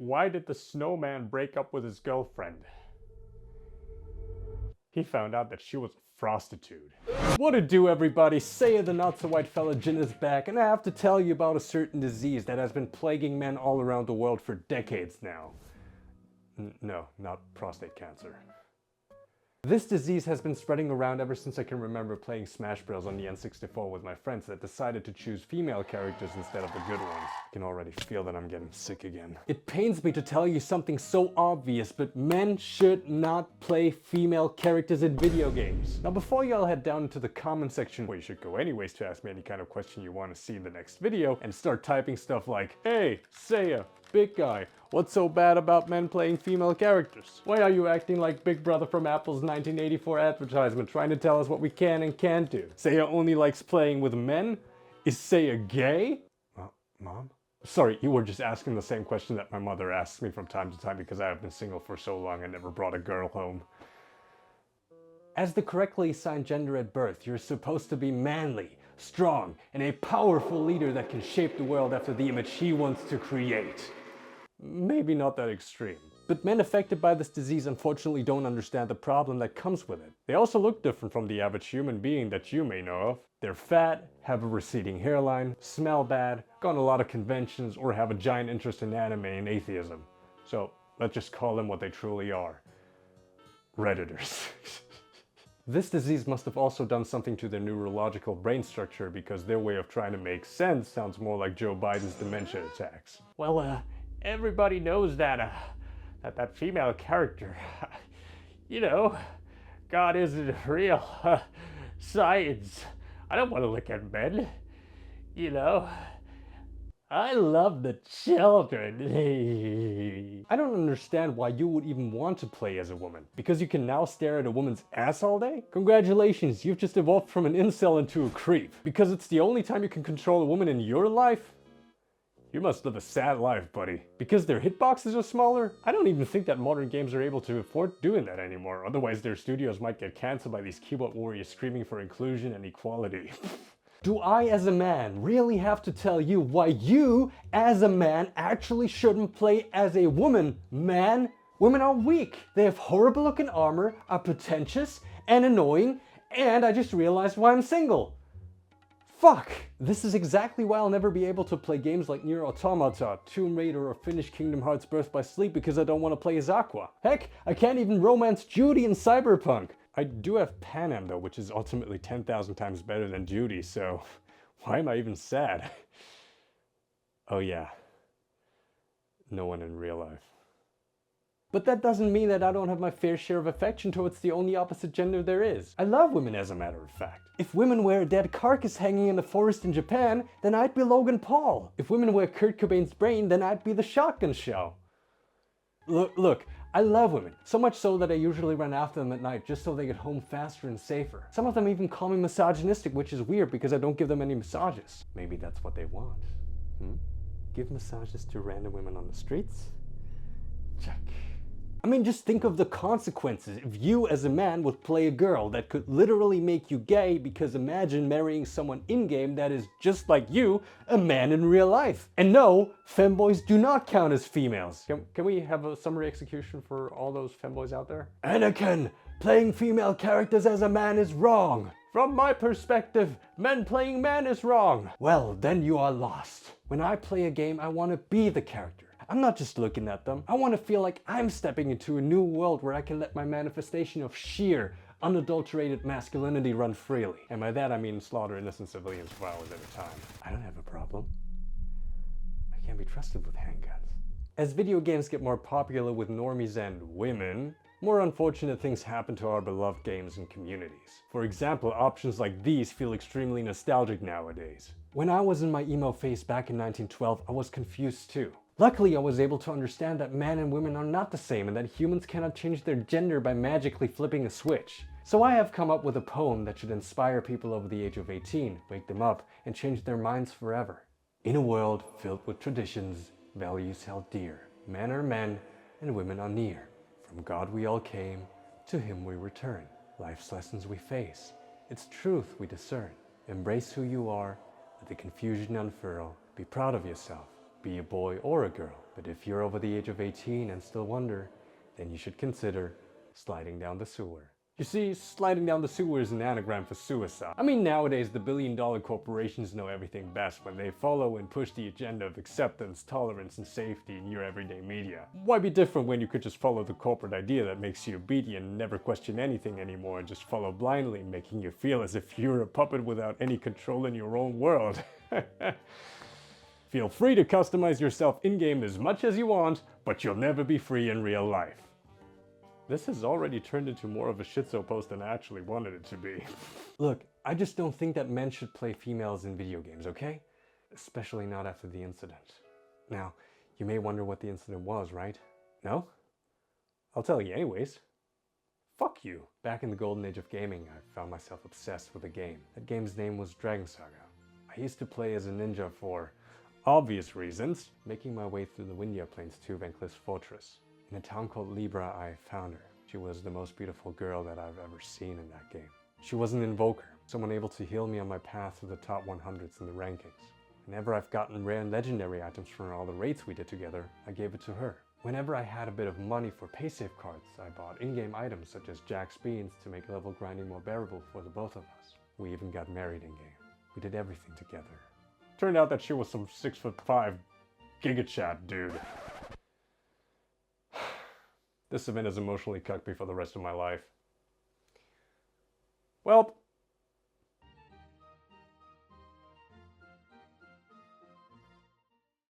Why did the snowman break up with his girlfriend? He found out that she was a prostitute. What it do, everybody? Saya the not so white fella Jin is back, and I have to tell you about a certain disease that has been plaguing men all around the world for decades now. No, not prostate cancer. This disease has been spreading around ever since I can remember playing Smash Bros on the N64 with my friends that decided to choose female characters instead of the good ones. I can already feel that I'm getting sick again. It pains me to tell you something so obvious, but men should not play female characters in video games. Now before y'all head down into the comment section, where you should go anyways to ask me any kind of question you want to see in the next video, and start typing stuff like, "Hey, Saya, big guy, what's so bad about men playing female characters? Why are you acting like Big Brother from Apple's 1984 advertisement trying to tell us what we can and can't do? Saya only likes playing with men? Is Saya gay?" Mom? Sorry, you were just asking the same question that my mother asks me from time to time because I have been single for so long and never brought a girl home. As the correctly assigned gender at birth, you're supposed to be manly, strong, and a powerful leader that can shape the world after the image he wants to create. Maybe not that extreme. But men affected by this disease unfortunately don't understand the problem that comes with it. They also look different from the average human being that you may know of. They're fat, have a receding hairline, smell bad, go on a lot of conventions, or have a giant interest in anime and atheism. So let's just call them what they truly are. Redditors. This disease must have also done something to their neurological brain structure because their way of trying to make sense sounds more like Joe Biden's dementia attacks. Well, everybody knows that female character, you know, God isn't real, science. I don't want to look at men, you know. I love the children. I don't understand why you would even want to play as a woman. Because you can now stare at a woman's ass all day? Congratulations, you've just evolved from an incel into a creep. Because it's the only time you can control a woman in your life? You must live a sad life, buddy. Because their hitboxes are smaller? I don't even think that modern games are able to afford doing that anymore. Otherwise their studios might get cancelled by these keyboard warriors screaming for inclusion and equality. Do I, as a man, really have to tell you why you, as a man, actually shouldn't play as a woman, man? Women are weak. They have horrible looking armor, are pretentious and annoying, and I just realized why I'm single. Fuck! This is exactly why I'll never be able to play games like Nier Automata, Tomb Raider, or finish Kingdom Hearts Birth by Sleep because I don't want to play as Aqua. Heck, I can't even romance Judy in Cyberpunk. I do have Panem though, which is ultimately 10,000 times better than Judy, so why am I even sad? Oh yeah, no one in real life. But that doesn't mean that I don't have my fair share of affection towards the only opposite gender there is. I love women, as a matter of fact. If women wear a dead carcass hanging in the forest in Japan, then I'd be Logan Paul. If women wear Kurt Cobain's brain, then I'd be the Shotgun Shell. Look, I love women, so much so that I usually run after them at night just so they get home faster and safer. Some of them even call me misogynistic, which is weird because I don't give them any massages. Maybe that's what they want. Give massages to random women on the streets? Check. I mean, just think of the consequences if you as a man would play a girl that could literally make you gay, because imagine marrying someone in-game that is just like you, a man in real life. And no, femboys do not count as females. Can we have a summary execution for all those femboys out there? Anakin, playing female characters as a man is wrong. From my perspective, men playing men is wrong. Well, then you are lost. When I play a game, I want to be the character. I'm not just looking at them. I want to feel like I'm stepping into a new world where I can let my manifestation of sheer, unadulterated masculinity run freely. And by that I mean slaughter innocent civilians for hours at a time. I don't have a problem. I can't be trusted with handguns. As video games get more popular with normies and women, more unfortunate things happen to our beloved games and communities. For example, options like these feel extremely nostalgic nowadays. When I was in my emo phase back in 1912, I was confused too. Luckily, I was able to understand that men and women are not the same and that humans cannot change their gender by magically flipping a switch. So I have come up with a poem that should inspire people over the age of 18, wake them up, and change their minds forever. In a world filled with traditions, values held dear, men are men and women are near. From God we all came, to Him we return. Life's lessons we face, its truth we discern. Embrace who you are, let the confusion unfurl. Be proud of yourself. Be a boy or a girl. But if you're over the age of 18 and still wonder, then you should consider sliding down the sewer. You see, sliding down the sewer is an anagram for suicide. I mean, nowadays the billion-dollar corporations know everything best when they follow and push the agenda of acceptance, tolerance, and safety in your everyday media. Why be different when you could just follow the corporate idea that makes you obedient and never question anything anymore and just follow blindly, making you feel as if you're a puppet without any control in your own world? Feel free to customize yourself in-game as much as you want, but you'll never be free in real life. This has already turned into more of a shitso post than I actually wanted it to be. Look, I just don't think that men should play females in video games, okay? Especially not after the incident. Now, you may wonder what the incident was, right? No? I'll tell you anyways. Fuck you! Back in the golden age of gaming, I found myself obsessed with a game. That game's name was Dragon Saga. I used to play as a ninja for obvious reasons, making my way through the Windia Plains to Van-Cliff's fortress. In a town called Libra, I found her. She was the most beautiful girl that I've ever seen in that game. She was an invoker, someone able to heal me on my path to the top 100s in the rankings. Whenever I've gotten rare and legendary items from all the raids we did together, I gave it to her. Whenever I had a bit of money for pay-save cards, I bought in-game items such as Jack's beans to make level grinding more bearable for the both of us. We even got married in-game. We did everything together. Turned out that she was some 6'5" gigachat dude. This event has emotionally cucked me for the rest of my life. Well,